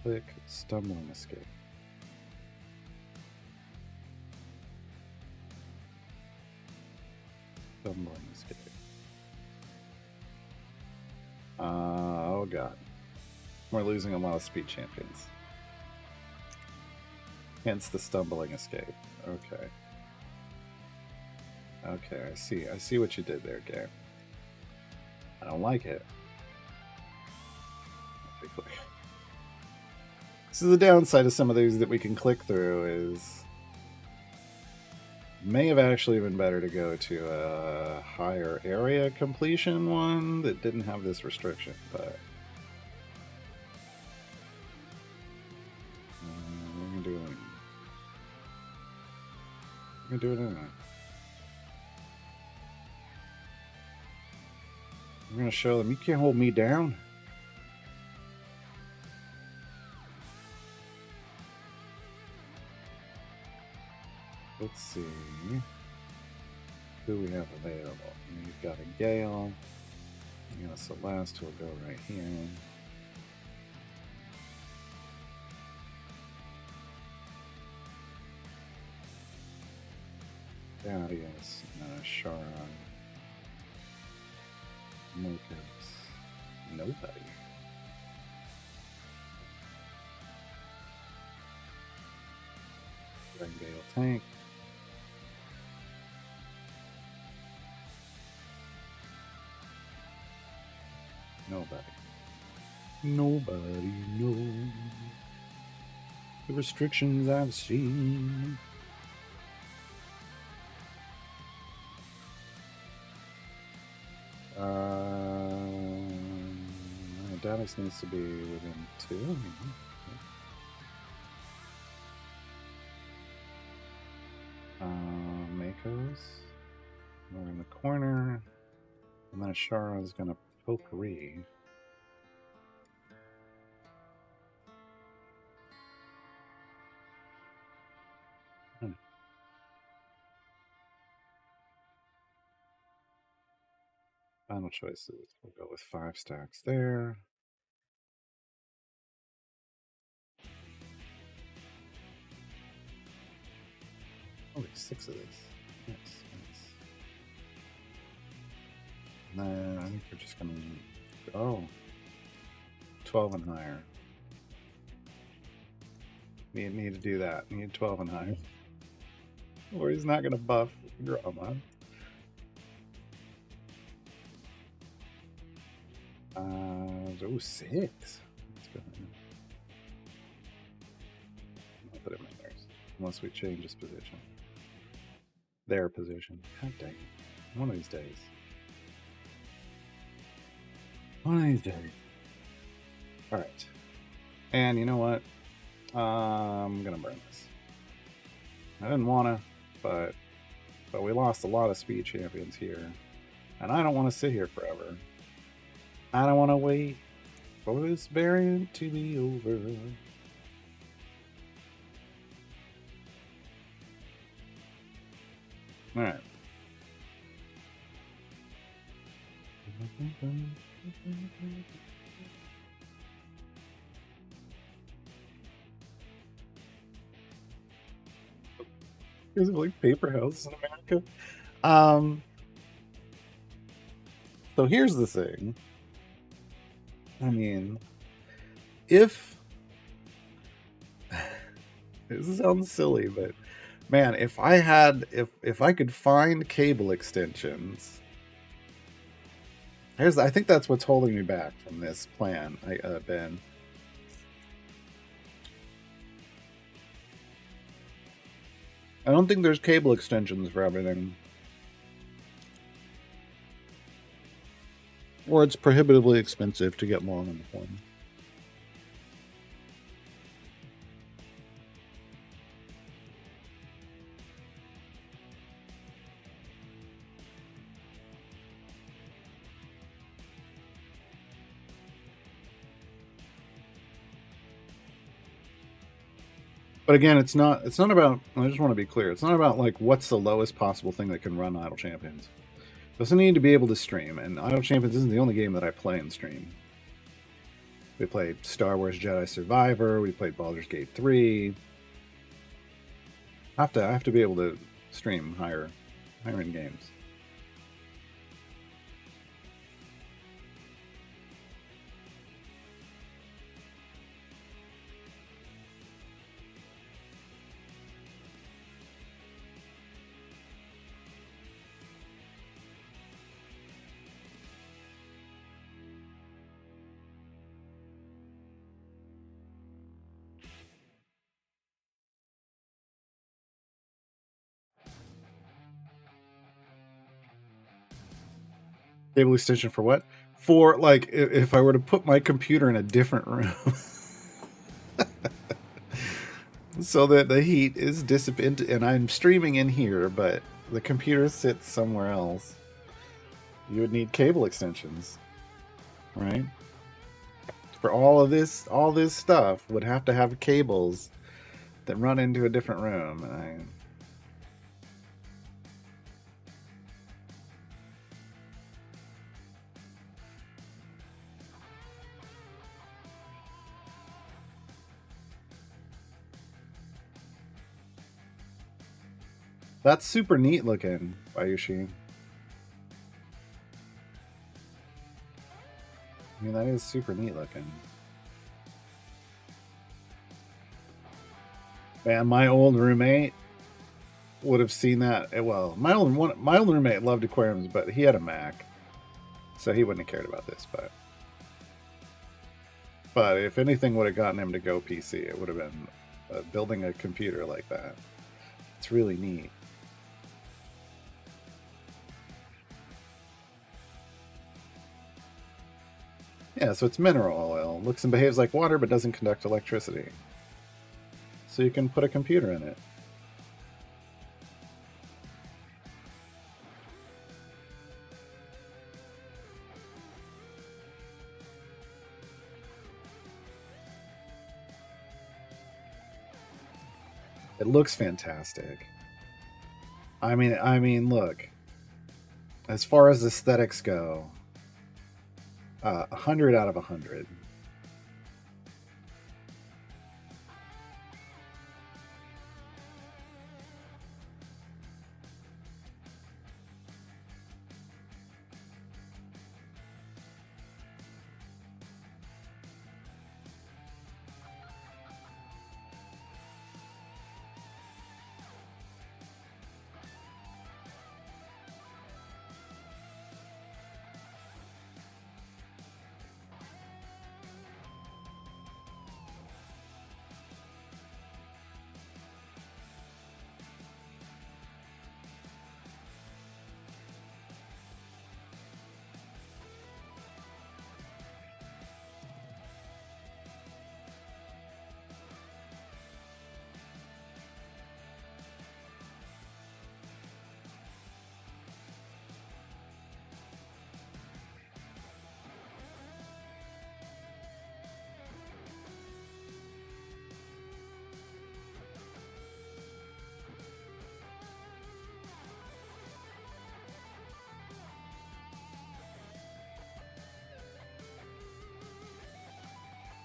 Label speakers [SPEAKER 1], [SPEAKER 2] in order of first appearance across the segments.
[SPEAKER 1] Click stumbling escape. Stumbling escape. Oh god. We're losing a lot of speed champions. Hence the stumbling escape. Okay. Okay, I see. I see what you did there, game. I don't like it. So the downside of some of these that we can click through is may have actually been better to go to a higher area completion one that didn't have this restriction, but we're gonna do it. We're gonna do it anyway. We're gonna show them you can't hold me down. Let's see who we have available. You've got a Gale. You got a Celeste who will go right here. Darius, Shara, Mokers, nobody. Gale tank. Nobody. Nobody knows the restrictions I've seen. Dallas needs to be within 2. Mako's. We're in the corner. And then Shara's gonna potpourri. Final choices. We'll go with 5 stacks there. Oh, 6 of these. Nice, nice. And then I think we're just gonna. Oh. 12 and higher. Need to do that. Need 12 and higher. Or he's not gonna buff Groma. Oh, 6. Let's go ahead. I'll put him in there. Unless we change his position. Their position. God dang it. One of these days. One of these days. Alright. And you know what? I'm gonna burn this. I didn't wanna, but we lost a lot of speed champions here. And I don't want to sit here forever. I don't want to wait for this variant to be over. Alright. There's like paper houses in America. So here's the thing. I mean, if this sounds silly, but man, if I could find cable extensions, I think that's what's holding me back from this plan, Ben. I don't think there's cable extensions for everything. Or it's prohibitively expensive to get long in the form. But again, it's not about, I just want to be clear, it's not about like what's the lowest possible thing that can run Idle Champions. It doesn't need to be able to stream, and Idle Champions isn't the only game that I play and stream. We played Star Wars Jedi Survivor. We played Baldur's Gate 3. I have to be able to stream higher end games. Cable extension for what? For like if I were to put my computer in a different room so that the heat is dissipated and I'm streaming in here, but the computer sits somewhere else, you would need cable extensions, right? For all this stuff would have to have cables that run into a different room. And that's super neat looking, Bayushi. I mean, that is super neat looking. Man, my old roommate would have seen that. Well, my old roommate loved aquariums, but he had a Mac, so he wouldn't have cared about this. But if anything would have gotten him to go PC, it would have been building a computer like that. It's really neat. Yeah, so it's mineral oil. Looks and behaves like water, but doesn't conduct electricity. So you can put a computer in it. It looks fantastic. I mean, look. As far as aesthetics go, 100 out of 100.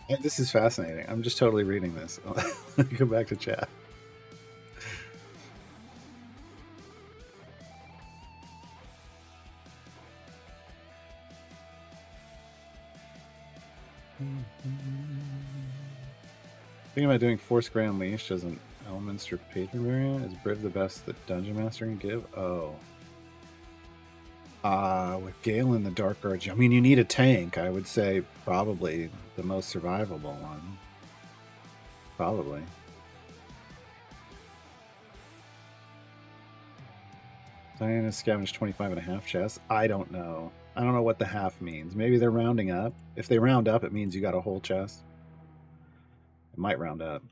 [SPEAKER 1] And this is fascinating. I'm just totally reading this. Let me go back to chat. Thinking about doing Foursquare Unleashed as an Elminster patron variant. Is Briv the best that Dungeon Master can give? Oh. With Galen the Dark Arch, I mean, you need a tank. I would say probably the most survivable one. Probably. Diana scavenged 25 and a half chests. I don't know. I don't know what the half means. Maybe they're rounding up. If they round up, it means you got a whole chest. It might round up.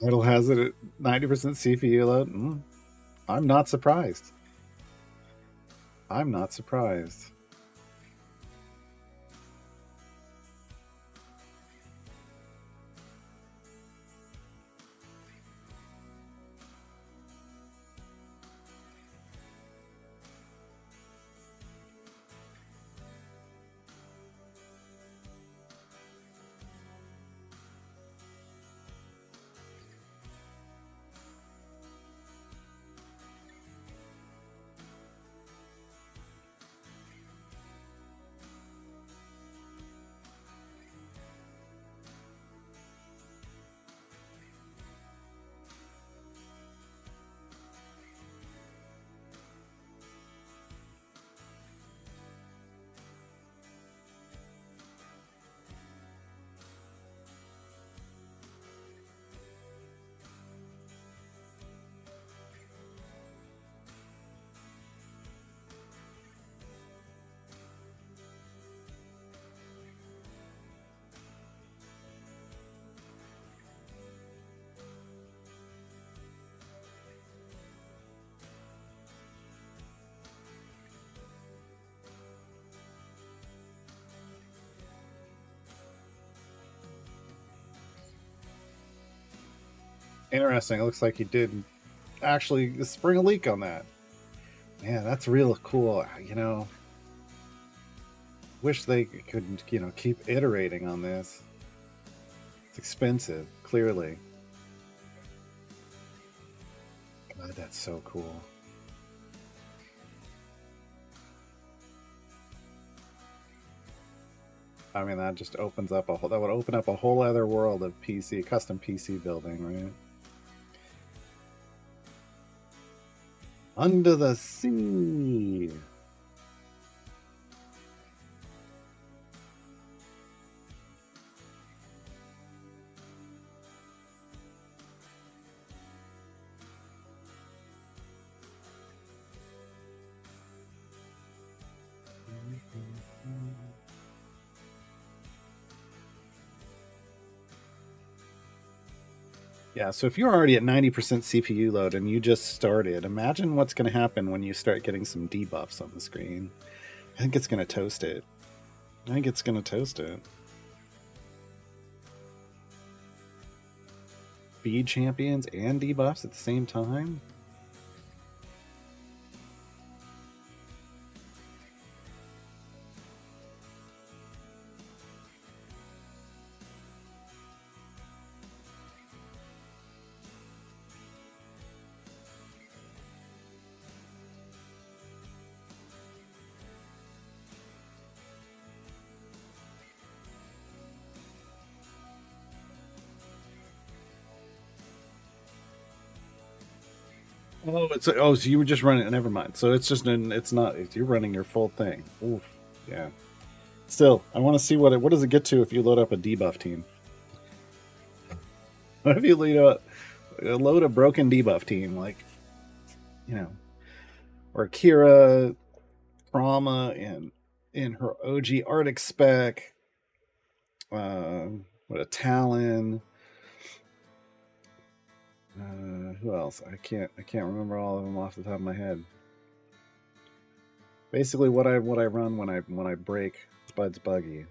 [SPEAKER 1] It'll has it at 90% CPU load. I'm not surprised. I'm not surprised. Interesting. It looks like he did actually spring a leak on that. Yeah, that's real cool. Wish they could, keep iterating on this. It's expensive, clearly. God, that's so cool. I mean, that just opens up that would open up a whole other world of custom PC building, right? Under the sea. Yeah, so if you're already at 90% CPU load and you just started, imagine what's going to happen when you start getting some debuffs on the screen. I think it's going to toast it. Speed champions and debuffs at the same time? So you were just running. Never mind. So it's not. You're running your full thing. Oof. Yeah. Still, I want to see what does it get to if you load up a debuff team. What if you load a broken debuff team like, or Kira, Trauma, in her OG Arctic spec. What a Talon. Who else? I can't remember all of them off the top of my head. Basically, what I run when I break Bud's buggy.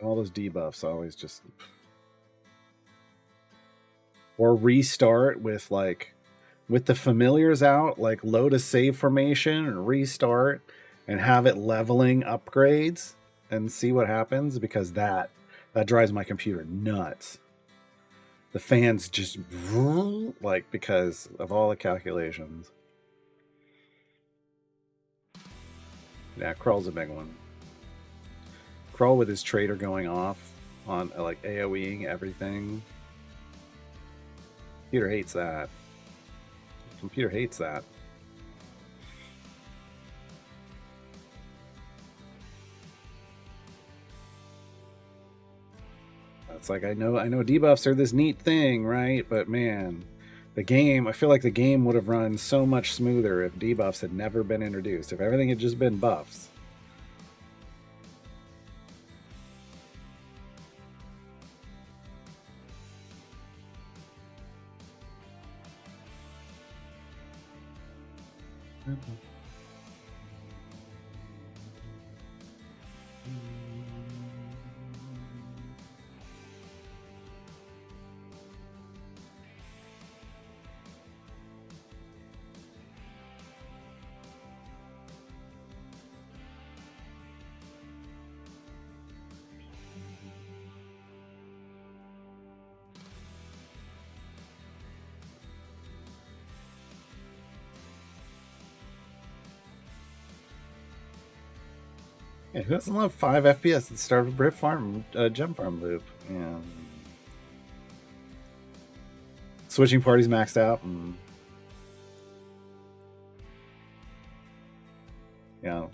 [SPEAKER 1] All those debuffs always just, or restart with the familiars out, like load a save formation and restart and have it leveling upgrades and see what happens, because that drives my computer nuts. The fans just because of all the calculations. Yeah, Krull's a big one. Krull with his trader going off on like AoEing everything. Computer hates that. It's like I know debuffs are this neat thing, right? But man, I feel like the game would have run so much smoother if debuffs had never been introduced. If everything had just been buffs. Yeah, who doesn't love 5 FPS at the start of a Brit farm, gem farm loop? Yeah. Switching parties maxed out. And... yeah.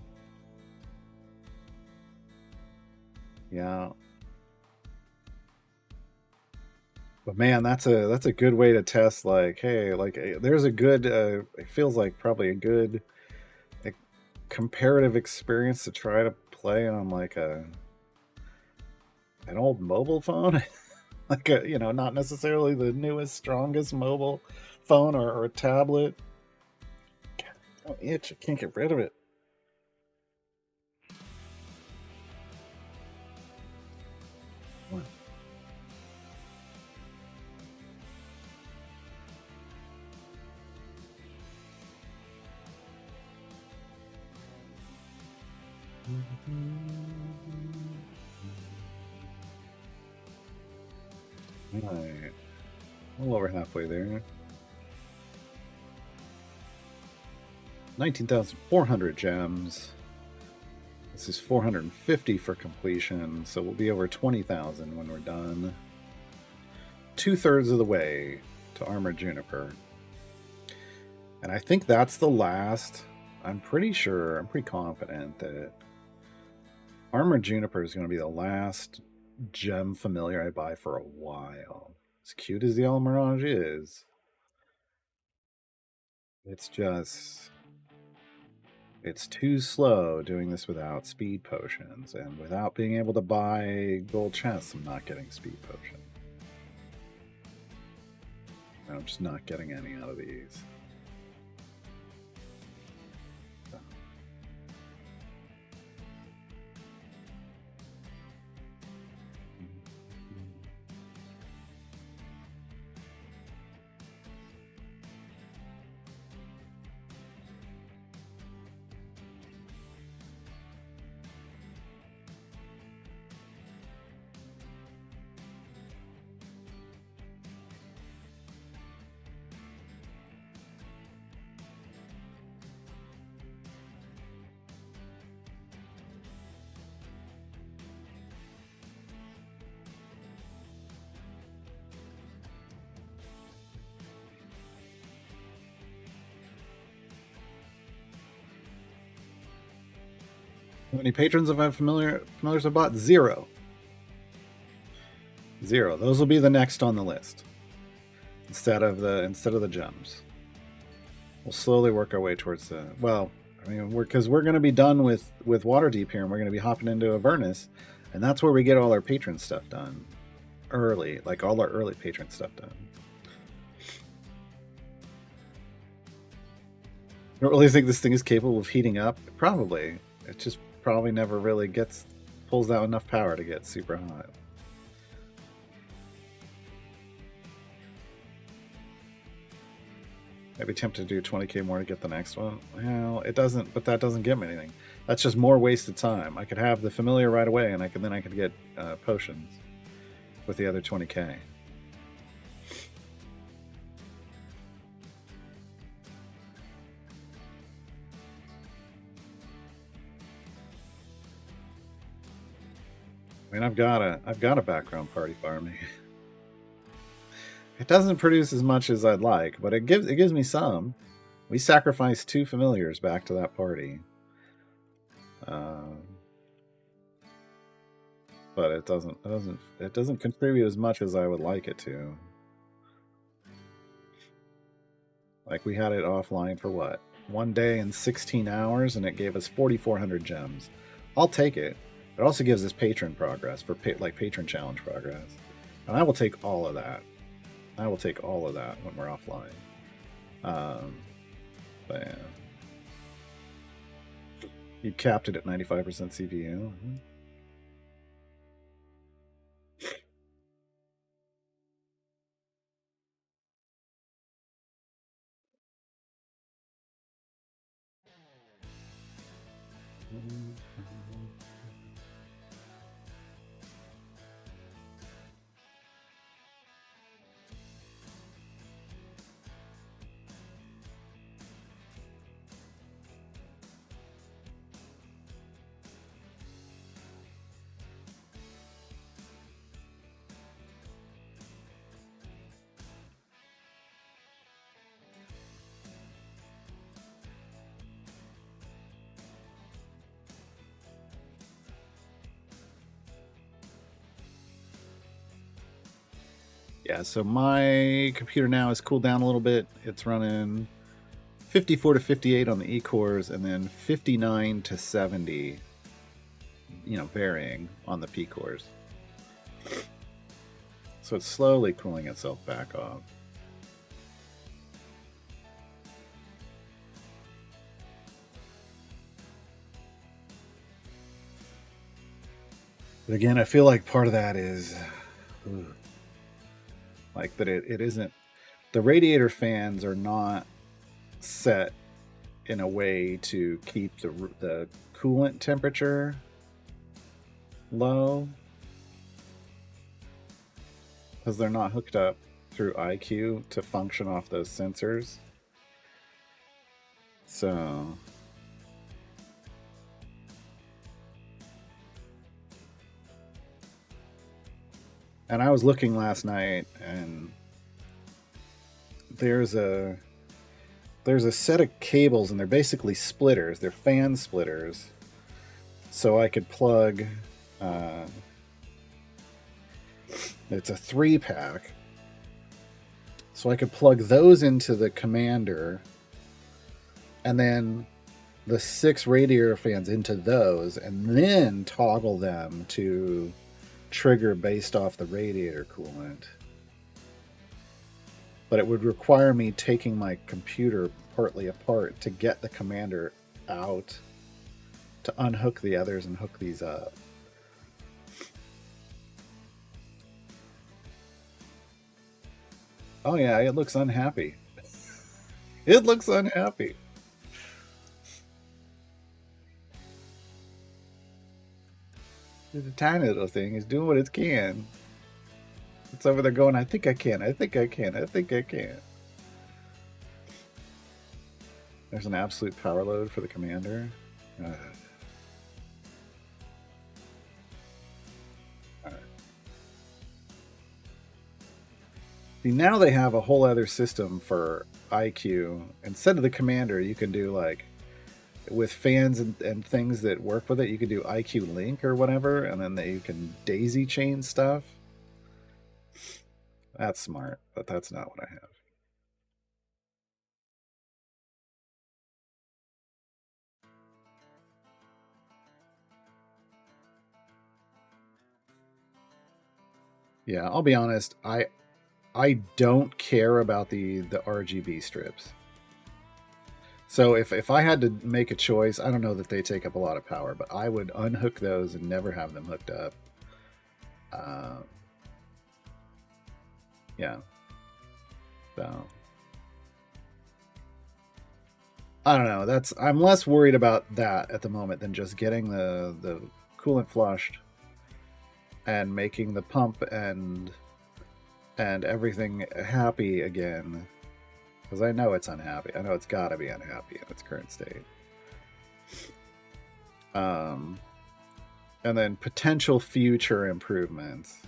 [SPEAKER 1] Yeah. But man, that's a good way to test. Like, hey, like there's a good. It feels like probably a good like, comparative experience to try to play on like an old mobile phone, like not necessarily the newest, strongest mobile phone or a tablet. God, don't itch. I can't get rid of it. What? All right. A little over halfway there. 19,400 gems. This is 450 for completion, so we'll be over 20,000 when we're done. 2/3 of the way to Armored Juniper. And I think that's the last. I'm pretty confident that Armored Juniper is going to be the last gem familiar I buy for a while. As cute as the El Mirage is, it's too slow doing this without speed potions, and without being able to buy gold chests, I'm not getting speed potion. I'm just not getting any out of these. How many patrons have I familiars have bought? Zero. Those will be the next on the list. Instead of the gems. We'll slowly work our way towards the because we're going to be done with Waterdeep here, and we're going to be hopping into Avernus, and that's where we get all our patron stuff done early, like all our early patron stuff done. I don't really think this thing is capable of heating up. Probably. It just probably never really pulls out enough power to get super hot. I'd be tempted to do 20k more to get the next one. Well, it doesn't, but that doesn't give me anything. That's just more wasted time. I could have the familiar right away, and I could get potions with the other 20k. I mean, I've got a background party farming. It doesn't produce as much as I'd like, but it gives me some. We sacrificed 2 familiars back to that party, but it doesn't contribute as much as I would like it to. Like, we had it offline for what, 1 day and 16 hours, and it gave us 4,400 gems. I'll take it. It also gives us patron progress for patron challenge progress, and I will take all of that. I will take all of that when we're offline. But yeah. You capped it at 95% CPU. Yeah, so my computer now is cooled down a little bit. It's running 54 to 58 on the E-cores and then 59 to 70, varying on the P-cores. So it's slowly cooling itself back off. But again, I feel like part of that is like that it isn't. The radiator fans are not set in a way to keep the coolant temperature low because they're not hooked up through IQ to function off those sensors. So and I was looking last night and there's a set of cables and they're basically splitters. They're fan splitters. So I could plug it's a 3-pack. So I could plug those into the commander and then the 6 radiator fans into those and then toggle them to trigger based off the radiator coolant. But it would require me taking my computer partly apart to get the commander out to unhook the others and hook these up. Oh yeah, it looks unhappy. It looks unhappy. It's a tiny little thing. It's doing what it can. It's over there going, I think I can, I think I can, I think I can. There's an absolute power load for the commander. All right. See, now they have a whole other system for IQ. Instead of the commander, you can do like with fans and things that work with it, you can do IQ Link or whatever, and then you can daisy chain stuff. That's smart, but that's not what I have. Yeah, I'll be honest. I don't care about the RGB strips. So if I had to make a choice, I don't know that they take up a lot of power, but I would unhook those and never have them hooked up. Yeah. So I don't know. I'm less worried about that at the moment than just getting the coolant flushed and making the pump and everything happy again. Because I know it's unhappy. I know it's got to be unhappy in its current state. And then potential future improvements.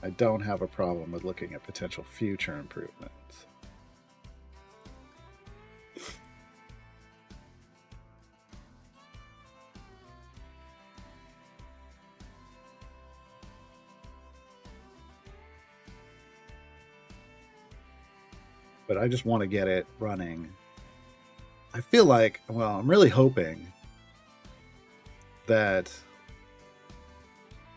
[SPEAKER 1] I don't have a problem with looking at potential future improvements. But I just want to get it running. I feel like, well, I'm really hoping that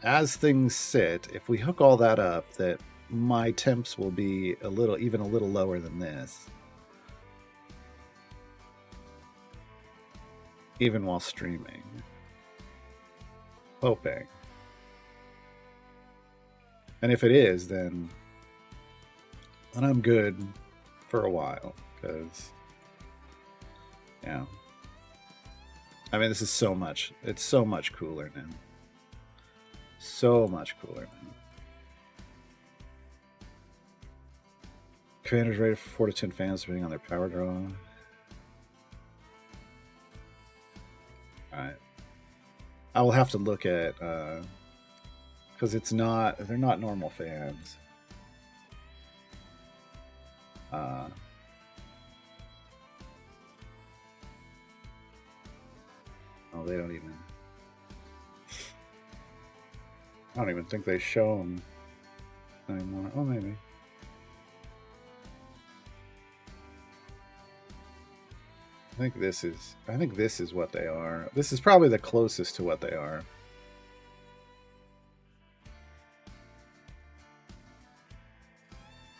[SPEAKER 1] as things sit, if we hook all that up, that my temps will be even a little lower than this. even while streaming. Hoping. And if it is, then I'm good for a while, because, yeah. I mean, this is so much. It's so much cooler now. So much cooler now. Commander's rated for 4 to 10 fans depending on their power draw. Alright. I will have to look at, because they're not normal fans. Oh, they don't even. I don't even think they show them anymore. Oh, maybe. I think this is what they are. This is probably the closest to what they are.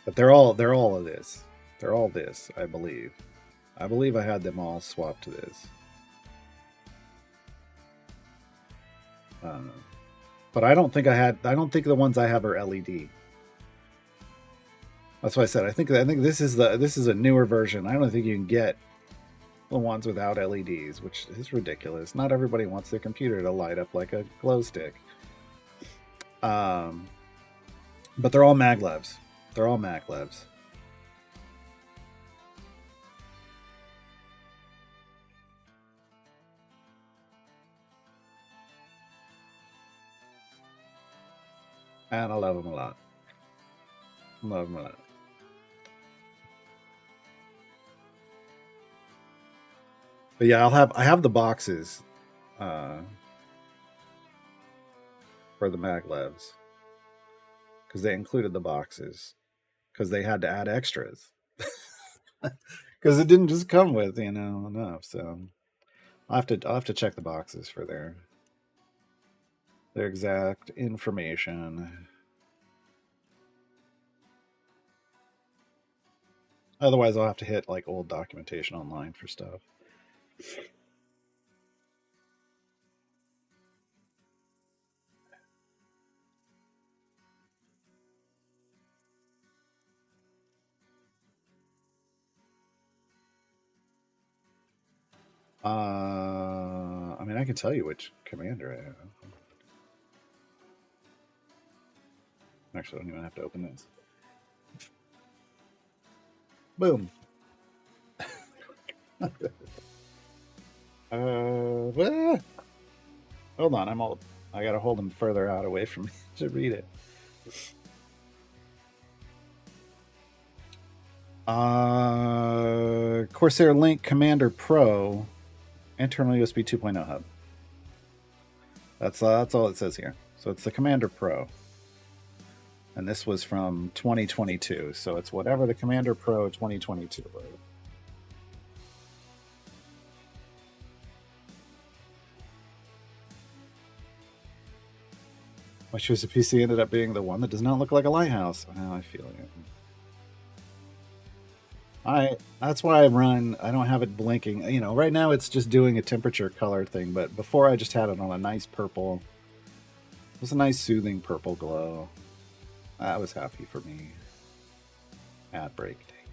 [SPEAKER 1] But they're all of this. They're all this, I believe. I believe I had them all swapped to this. But I don't think the ones I have are LED. That's why I said I think this is a newer version. I don't think you can get the ones without LEDs, which is ridiculous. Not everybody wants their computer to light up like a glow stick. But they're all maglevs. They're all maglevs. And I love them a lot. Love them a lot. But yeah, I have the boxes for the maglevs, because they included the boxes because they had to add extras, because it didn't just come with enough. So I'll have to check the boxes for their exact information. Otherwise, I'll have to hit like old documentation online for stuff. I mean, I can tell you which commander I have. Actually, I don't even have to open this. Boom. Well, hold on, I gotta hold him further out away from me to read it. Corsair Link Commander Pro, internal USB 2.0 hub. That's all it says here. So it's the Commander Pro, and this was from 2022. So it's whatever the Commander Pro 2022 was. My choice of PC ended up being the one that does not look like a lighthouse. Oh, I feel it. That's why I don't have it blinking. Right now it's just doing a temperature color thing, but before I just had it on a nice purple. It was a nice soothing purple glow. That was happy for me. Ad break day.